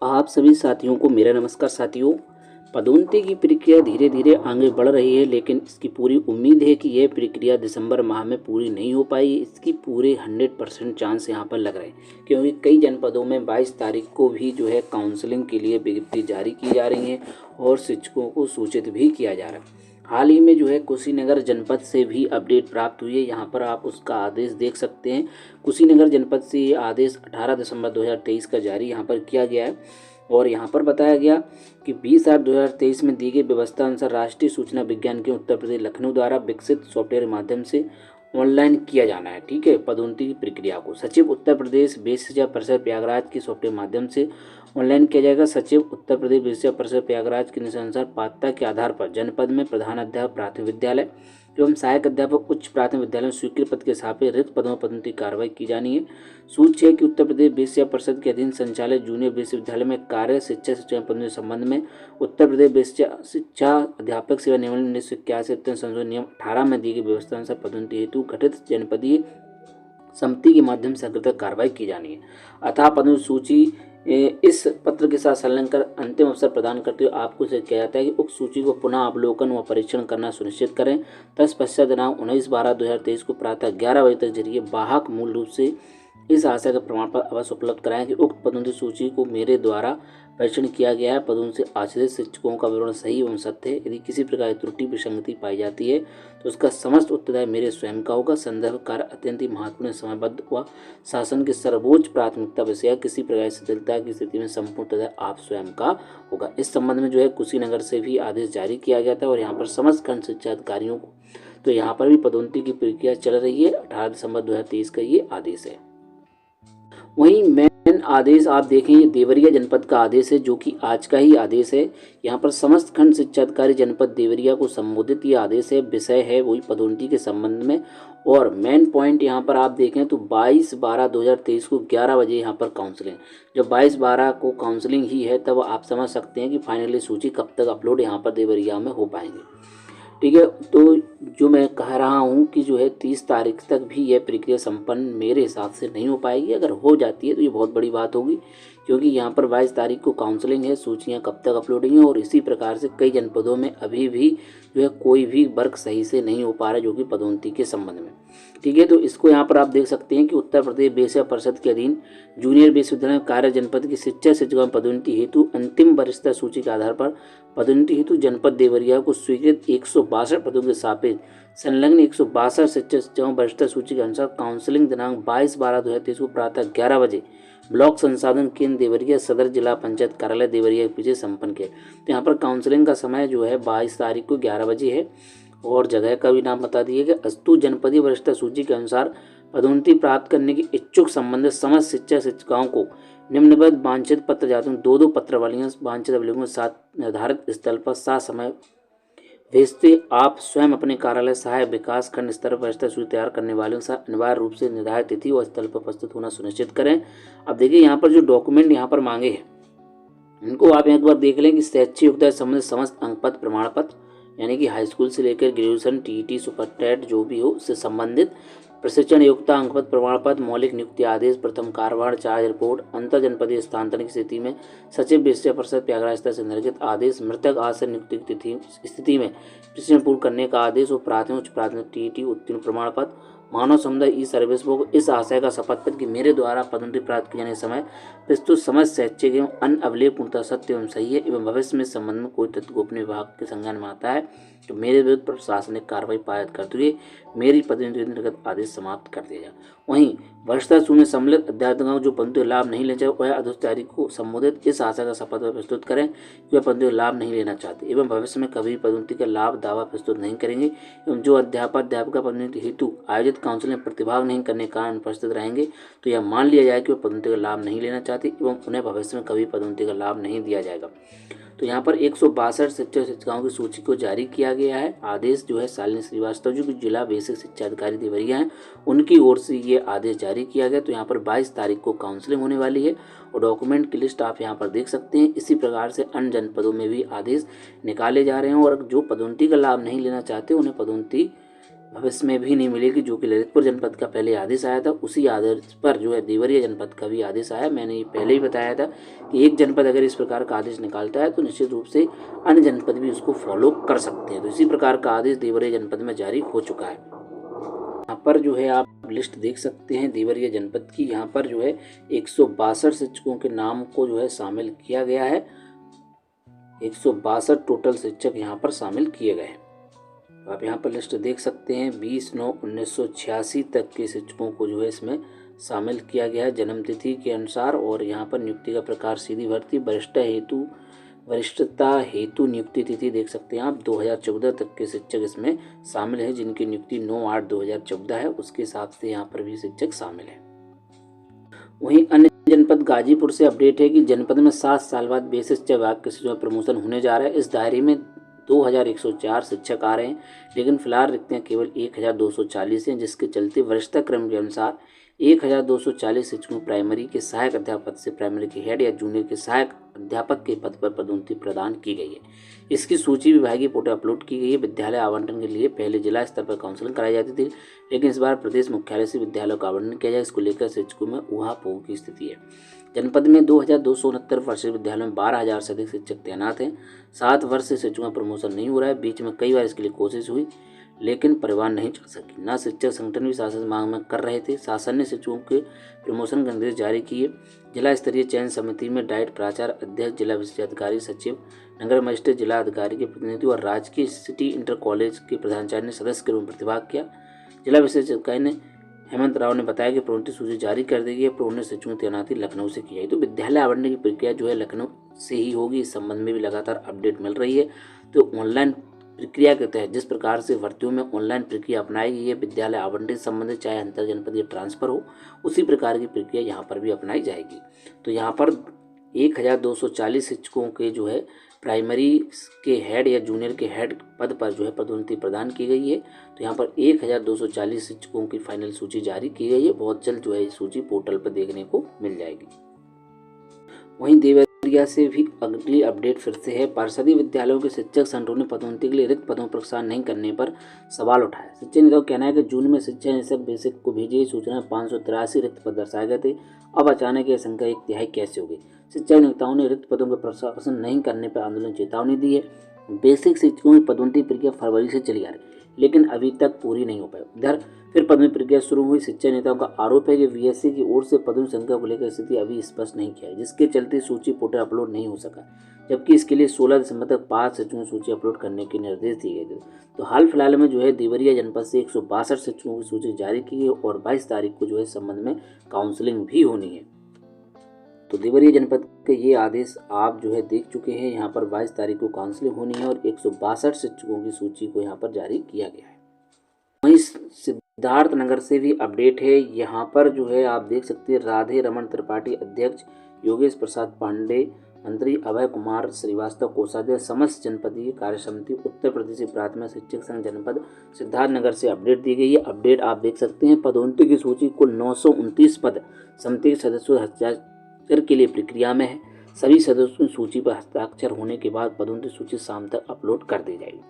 आप सभी साथियों को मेरा नमस्कार साथियों। पदोन्नति की प्रक्रिया धीरे धीरे आगे बढ़ रही है, लेकिन इसकी पूरी उम्मीद है कि यह प्रक्रिया दिसंबर माह में पूरी नहीं हो पाई। इसकी पूरे 100% चांस यहाँ पर लग रहे हैं, क्योंकि कई जनपदों में 22 तारीख को भी जो है काउंसलिंग के लिए विज्ञप्ति जारी की जा रही है और शिक्षकों को सूचित भी किया जा रहा है। हाल ही में जो है कुशीनगर जनपद से भी अपडेट प्राप्त हुई है। यहाँ पर आप उसका आदेश देख सकते हैं। कुशीनगर जनपद से ये आदेश 18 दिसंबर 2023 का जारी यहाँ पर किया गया है और यहाँ पर बताया गया कि 20/8/2023 में दी गई व्यवस्था अनुसार राष्ट्रीय सूचना विज्ञान के उत्तर प्रदेश लखनऊ द्वारा विकसित सॉफ्टवेयर के माध्यम से ऑनलाइन किया जाना है। ठीक है, पदोन्नति की प्रक्रिया को सचिव उत्तर प्रदेश बेसिया परिषद प्रयागराज की सॉफ्टवेयर माध्यम से ऑनलाइन किया जाएगा। सचिव उत्तर प्रदेश बेसिया परिषद प्रयागराज के अनुसार पात्रता के आधार पर जनपद में प्रधान अध्यापक प्राथमिक विद्यालय एवं सहायक अध्यापक उच्च प्राथमिक विद्यालय में स्वीकृत पद के सापेक्ष रिक्त पदों में पदोन्नति कार्रवाई की जानी है। सूची है कि उत्तर प्रदेश बेसिया परिषद के अधीन संचालित जूनियर विश्वविद्यालय में कार्य शिक्षा पदों के संबंध में उत्तर प्रदेश बेसिया शिक्षा अध्यापक सेवा नियम 1981 संशोधन नियम 18 में दी गई व्यवस्था अनुसार पदोन्नति हेतु गठित जनपदीय समिति के माध्यम से अग्रतर कार्रवाई की जानी है। अतः पदोन्नति सूची इस पत्र के साथ संलग्न कर अंतिम अवसर प्रदान करते हुए आपको इसे किया जाता है कि उक्त सूची को पुनः अवलोकन व परीक्षण करना सुनिश्चित करें। तत्पश्चात दिनांक 19/12/2023 को प्रातः 11 बजे तक जरिए वाहक मूल रूप से इस आशय का प्रमाण पत्र अवश्य उपलब्ध कराएं कि उक्त पदोन्नति सूची को मेरे द्वारा परीक्षण किया गया है। पदोन्नति से आश्रित शिक्षकों का विवरण सही एवं सत्य है। यदि किसी प्रकार की त्रुटि विसंगति पाई जाती है तो उसका समस्त उत्तरदायित्व मेरे स्वयं का होगा। संदर्भ कार्य अत्यंत ही महत्वपूर्ण, समयबद्ध व शासन की सर्वोच्च प्राथमिकता विषय किसी प्रकार की शिथिलता की स्थिति में संपूर्ण उत्तरदायित्व आप स्वयं का होगा। इस संबंध में जो है कुशीनगर से भी आदेश जारी किया गया था और यहाँ पर समस्त खंड शिक्षा अधिकारियों को तो यहाँ पर भी पदोन्नति की प्रक्रिया चल रही है। 18 दिसंबर 2023 का ये आदेश है। वहीं मेन आदेश आप देखें, ये देवरिया जनपद का आदेश है, जो कि आज का ही आदेश है। यहाँ पर समस्त खंड शिक्षा अधिकारी जनपद देवरिया को संबोधित ये आदेश है। विषय है वही पदोन्नति के संबंध में और मेन पॉइंट यहाँ पर आप देखें तो 22/12/2023 को 11 बजे यहाँ पर काउंसलिंग। जब 22/12 को काउंसलिंग ही है तब आप समझ सकते हैं कि फाइनली सूची कब तक अपलोड यहाँ पर देवरिया में हो पाएंगे। ठीक है, तो जो मैं कह रहा हूँ कि जो है 30 तारीख तक भी यह प्रक्रिया संपन्न मेरे हिसाब से नहीं हो पाएगी। अगर हो जाती है तो ये बहुत बड़ी बात होगी, क्योंकि यहाँ पर 22 तारीख को काउंसलिंग है। सूचियाँ कब तक अपलोड होंगी और इसी प्रकार से कई जनपदों में अभी भी जो है कोई भी वर्क सही से नहीं हो पा रहा है, जो कि पदोन्नति के संबंध में। ठीक है, तो इसको यहाँ पर आप देख सकते हैं कि उत्तर प्रदेश बेसिया परिषद के अधीन जूनियर विश्वविद्यालय कार्य जनपद की शिक्षकों पदोन्नति हेतु अंतिम वरिष्ठता सूची के आधार पर पदोन्नति हेतु जनपद देवरिया को स्वीकृत 162 पदों के सापेक्ष संलग्न 162 शिक्षकों वरिष्ठता सूची के अनुसार काउंसलिंग दिनांक 22/12/2023 को प्रातः 11 बजे ब्लॉक संसाधन केंद्र देवरिया सदर जिला पंचायत कार्यालय देवरिया के पीछे संपन्न किया। तो यहाँ पर काउंसलिंग का समय जो है 22 तारीख को 11 बजे है और जगह का भी नाम बता दिए गया। अस्तु जनपदीय वरिष्ठता सूची के अनुसार पदोन्नति प्राप्त करने की इच्छुक संबंधित समस्त शिक्षकों को निम्नलिखित वांछित पत्र जातों 2-2 पत्रावलियां वांछित अवलोकन के साथ निर्धारित स्थल पर समय भेजते आप स्वयं अपने कार्यालय सहायक विकास खंड स्तर पर वरिष्ठता सूची तैयार करने वालों के साथ अनिवार्य रूप से निर्धारित तिथि और स्थल पर उपस्थित होना सुनिश्चित करें। अब देखिए यहाँ पर जो डॉक्यूमेंट यहाँ पर मांगे हैं इनको आप एक बार देख लें कि शैक्षिक योग्यता से संबंधित समस्त अंक पत्र प्रमाण पत्र, यानी कि हाई स्कूल से लेकर ग्रेजुएशन टीईटी सुपर टेट जो भी हो उससे संबंधित प्रशिक्षण योग्यता अंक पत्र प्रमाण पत्र, मौलिक नियुक्ति आदेश, प्रथम कार्यभार चार्ज रिपोर्ट, अंतर जनपदीय स्थानांतरण की स्थिति में सचिव विषय परिषद प्रयागराज से निर्गत आदेश, मृतक आश्रय नियुक्ति की स्थिति में प्रशिक्षण पूर्ण करने का आदेश और प्राथमिक उच्च प्राथमिक टीईटी उत्तीर्ण प्रमाण पत्र, मानव समुदाय ई सर्विस बुक, इस आशय का शपथ पत्र कि मेरे द्वारा पदोन्नति प्राप्त किए जाने के समय प्रस्तुत समस्त शैक्षिक एवं अन्य अभिलेख पूर्णतः सत्य एवं सही है एवं भविष्य में इस संबंध में कोई तथ्य गोपनीय विभाग के संज्ञान में आता है तो मेरे विरुद्ध प्रशासनिक कार्रवाई पारित करते हुए मेरी पदोन्नति निर्गत आदेश समाप्त कर दिया जाए। वहीं वरिष्ठता सूची में सम्मिलित अध्यापकों जो पदोन्नति लाभ नहीं लेना चाहे वह अधिकारी को संबोधित इस आशय का शपथ पत्र प्रस्तुत करें कि वह पदोन्नति लाभ नहीं लेना चाहते एवं भविष्य में कभी पदोन्नति का लाभ दावा प्रस्तुत नहीं करेंगे एवं जो अध्यापका पदोन्नति हेतु आयोजित काउंसिल में प्रतिभाग नहीं करने के कारण उपस्थित रहेंगे तो यह मान लिया जाए कि वह पदोन्नति का लाभ नहीं लेना चाहते एवं उन्हें भविष्य में कभी पदोन्नति का लाभ नहीं दिया जाएगा। तो यहाँ पर 162 शिक्षकों की सूची को जारी किया गया है। आदेश जो है शालिनी श्रीवास्तव जो कि जिला बेसिक शिक्षा अधिकारी देवरिया हैं उनकी ओर से ये आदेश जारी किया गया। तो यहाँ पर 22 तारीख को काउंसलिंग होने वाली है और डॉक्यूमेंट की लिस्ट आप यहाँ पर देख सकते हैं। इसी प्रकार से अन्य जनपदों में भी आदेश निकाले जा रहे हैं और जो पदोन्नति का लाभ नहीं लेना चाहते उन्हें पदोन्नति भविष्य में भी नहीं मिलेगी, जो कि ललितपुर जनपद का पहले आदेश आया था उसी आदेश पर जो है देवरिया जनपद का भी आदेश आया। मैंने ये पहले ही बताया था कि एक जनपद अगर इस प्रकार का आदेश निकालता है तो निश्चित रूप से अन्य जनपद भी उसको फॉलो कर सकते हैं। तो इसी प्रकार का आदेश देवरिया जनपद में जारी हो चुका है। यहाँ पर जो है आप लिस्ट देख सकते हैं देवरिया जनपद की। यहाँ पर जो है 162 शिक्षकों के नाम को जो है शामिल किया गया है। 162 टोटल शिक्षक यहाँ पर शामिल किए गए हैं। आप यहाँ पर लिस्ट देख सकते हैं। 20/9/1986 तक के शिक्षकों को जो है इसमें शामिल किया गया है जन्म तिथि के अनुसार। और यहाँ पर नियुक्ति का प्रकार सीधी भर्ती, वरिष्ठता हेतु नियुक्ति तिथि देख सकते हैं आप। 2014 तक के शिक्षक इसमें शामिल हैं जिनकी नियुक्ति 9/8/2014 है, उसके हिसाब से यहाँ पर भी शिक्षक शामिल है। वहीं अन्य जनपद गाजीपुर से अपडेट है कि जनपद में 7 साल बाद बेसिस विभाग के शिक्षकों में प्रमोशन होने जा रहा है। इस दायरे में 2104 शिक्षक आ रहे हैं, लेकिन फिलहाल रिक्तियाँ केवल 1240 हैं, जिसके चलते वरिष्ठता क्रम के अनुसार 1240 शिक्षकों प्राइमरी के सहायक अध्यापक पद से प्राइमरी के हेड या जूनियर के सहायक अध्यापक के पद पर पदोन्नति प्रदान की गई है। इसकी सूची विभागीय पोर्टल अपलोड की गई है। विद्यालय आवंटन के लिए पहले जिला स्तर पर काउंसलिंग कराई जाती थी, लेकिन इस बार प्रदेश मुख्यालय से विद्यालयों का आवंटन किया जाए। इसको लेकर शिक्षकों में ऊहापोह की स्थिति है। जनपद में 2269 वर्षीय विद्यालयों में 12,000 से अधिक शिक्षक तैनात हैं। 7 वर्ष से शिक्षकों का प्रमोशन नहीं हो रहा है। बीच में कई बार इसके लिए कोशिश हुई, लेकिन परिवार नहीं चल सकी। न शिक्षक संगठन भी शासन मांग में कर रहे थे। शासन ने शिक्षकों के प्रमोशन के निर्देश जारी किए। जिला स्तरीय चयन समिति में डाइट प्राचार्य, अध्यक्ष, जिला विशेष अधिकारी, सचिव, नगर मजिस्ट्रेट, जिला अधिकारी के प्रतिनिधि और राजकीय सिटी इंटर कॉलेज के प्रधानाचार्य ने सदस्य के रूप में प्रतिभाग किया। जिला विशेष अधिकारी ने हेमंत राव ने बताया कि प्रोन्नति सूची जारी कर दी गई है। प्रोन्नत शिक्षकों की तैनाती लखनऊ से की जाएगी। तो विद्यालय आवंटन की प्रक्रिया जो है लखनऊ से ही होगी। इस संबंध में भी लगातार अपडेट मिल रही है। तो ऑनलाइन प्रक्रिया के तहत जिस प्रकार से भर्तियों में ऑनलाइन प्रक्रिया अपनाई गई है विद्यालय आवंटन संबंधित, चाहे अंतर जनपदीय ट्रांसफर हो, उसी प्रकार की प्रक्रिया यहाँ पर भी अपनाई जाएगी। तो यहाँ पर 1240 शिक्षकों के जो है प्राइमरी के हेड या जूनियर के हेड पद पर जो है पदोन्नति प्रदान की गई है। तो यहाँ पर 1240 शिक्षकों की फाइनल सूची जारी की गई है। बहुत जल्द जो है ये सूची पोर्टल पर देखने को मिल जाएगी। वहीं देवरिया से भी अगली अपडेट फिर से है। पार्षदीय विद्यालयों के शिक्षक संगठनों ने पदोन्नति के लिए रिक्त पदों पर प्रसार नहीं करने पर सवाल उठाया। शिक्षा नेताओं का कहना है कि जून में शिक्षा निदेशक बेसिक को भेजी गई सूचना में 583 रिक्त पद दर्शाए गए थे। अब अचानक यह संख्या 1/3 कैसे हो गई। शिक्षा नेताओं ने रिक्त पदों का प्रशासन नहीं करने पर आंदोलन चेतावनी दी है। बेसिक शिक्षकों की पदोन्नति प्रक्रिया फरवरी से चली आ रही, लेकिन अभी तक पूरी नहीं हो पाई। इधर फिर पदोन्नति प्रक्रिया शुरू हुई। शिक्षा नेताओं का आरोप है कि वीएससी की ओर से पदों की संख्या को लेकर स्थिति अभी स्पष्ट नहीं किया है, जिसके चलते सूची पोर्टल अपलोड नहीं हो सका, जबकि इसके लिए 16 दिसंबर तक 5 शिक्षकों की सूची अपलोड करने के निर्देश दिए गए थे। तो हाल फिलहाल में जो है देवरिया जनपद से 162 शिक्षकों की सूची जारी की है और 22 तारीख को जो है इस संबंध में काउंसलिंग भी होनी है। तो देवरिया जनपद के ये आदेश आप जो है देख चुके हैं। यहाँ पर 22 तारीख को काउंसलिंग होनी है और 162 शिक्षकों की सूची को यहाँ पर जारी किया गया है। वहीं सिद्धार्थनगर से भी अपडेट है। यहाँ पर जो है आप देख सकते हैं राधे रमन त्रिपाठी अध्यक्ष, योगेश प्रसाद पांडे मंत्री, अभय कुमार श्रीवास्तव कोषाध्यक्ष, समस्त जनपदीय कार्य समिति, उत्तर प्रदेश प्राथमिक शिक्षक संघ जनपद सिद्धार्थनगर से अपडेट दी गई है। अपडेट आप देख सकते हैं। पदोन्नति की सूची कुल 929 पद समिति के सदस्यों हस्ताक्षर के लिए प्रक्रिया में है। सभी सदस्यों की सूची पर हस्ताक्षर होने के बाद पदोन्नति सूची शाम तक अपलोड कर दी जाएगी।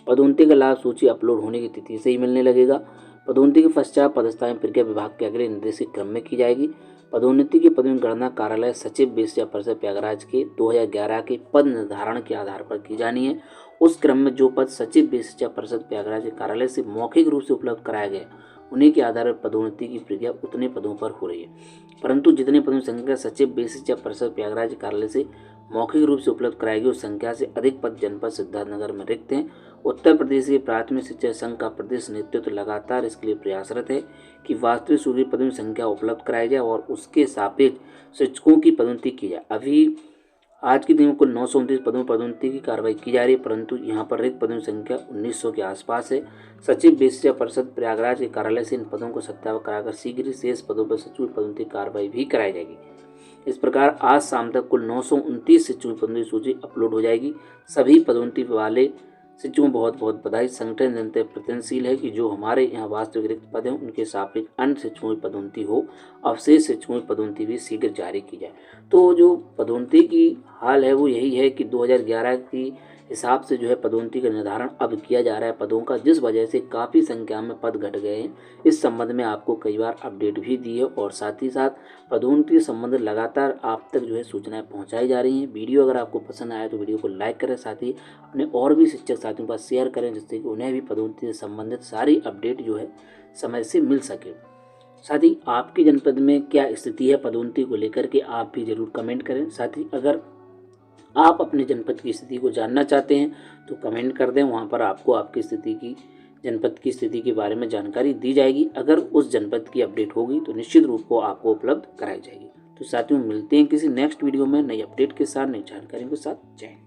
पदोन्नति का लाभ सूची अपलोड होने की तिथि से ही मिलने लगेगा। पदोन्नति के पश्चात पदस्थापन प्रक्रिया विभाग के अगले निर्देशित क्रम में की जाएगी। पदोन्नति की पदोन्नति गणना कार्यालय सचिव विशेष परिषद प्रयागराज के 2011 के पद निर्धारण के आधार पर की जानी है। उस क्रम में जो पद सचिव विशेष परिषद प्रयागराज के कार्यालय से मौखिक रूप से उपलब्ध कराया गया, उन्हीं के आधार पर पदोन्नति की प्रक्रिया उतने पदों पर हो रही है। परंतु जितने पदों की संख्या सचिव विशेष परिषद प्रयागराज कार्यालय से मौखिक रूप से उपलब्ध कराएगी उस संख्या से अधिक पद जनपद सिद्धार्थनगर में रिक्त हैं। उत्तर प्रदेश के प्राथमिक शिक्षा संघ का प्रदेश नेतृत्व लगातार इसके लिए प्रयासरत है कि वास्तविक सूची पदों की संख्या उपलब्ध कराई जाए और उसके सापेक्ष शिक्षकों की पदोन्नति की जाए। अभी आज के दिन कुल 929 पदों पर पदोन्नति की कार्रवाई की जा रही है, परंतु यहाँ पर रिक्त पदों की संख्या 1900 के आसपास है। सचिव विशेष परिषद प्रयागराज के कार्यालय से इन पदों को सत्यापन कराकर शीघ्र ही शेष पदों पर सचिव पदोन्नति कार्रवाई भी कराई जाएगी। इस प्रकार आज शाम तक कुल 929 शिक्षकों की पदोन्नति सूची अपलोड हो जाएगी। सभी पदोन्नति वाले शिक्षकों को बहुत बहुत बधाई। संगठन जनता प्रयत्नशील है कि जो हमारे यहाँ वास्तविक रिक्त पद हैं उनके सापेक्ष अन्य शिक्षकों की पदोन्नति हो। अवशेष शिक्षकों की पदोन्नति भी शीघ्र जारी की जाए। तो जो पदोन्नति की हाल है वो यही है कि 2011 की हिसाब से जो है पदोन्नति का निर्धारण अब किया जा रहा है पदों का, जिस वजह से काफ़ी संख्या में पद घट गए हैं। इस संबंध में आपको कई बार अपडेट भी दी है और साथ ही साथ पदोन्नति संबंध लगातार आप तक जो है सूचनाएं पहुंचाई जा रही हैं। वीडियो अगर आपको पसंद आया तो वीडियो को लाइक करें, साथ ही अपने और भी शिक्षक साथियों के पास शेयर करें, जिससे कि उन्हें भी पदोन्नति से संबंधित सारी अपडेट जो है समय से मिल सके। साथ ही आपके जनपद में क्या स्थिति है पदोन्नति को लेकर के आप भी जरूर कमेंट करें। साथ ही अगर आप अपने जनपद की स्थिति को जानना चाहते हैं तो कमेंट कर दें, वहाँ पर आपको आपकी स्थिति की जनपद की स्थिति के बारे में जानकारी दी जाएगी। अगर उस जनपद की अपडेट होगी तो निश्चित रूप को आपको उपलब्ध कराई जाएगी। तो साथियों मिलते हैं किसी नेक्स्ट वीडियो में नई अपडेट के साथ, नई जानकारियों के साथ। जय हिंद।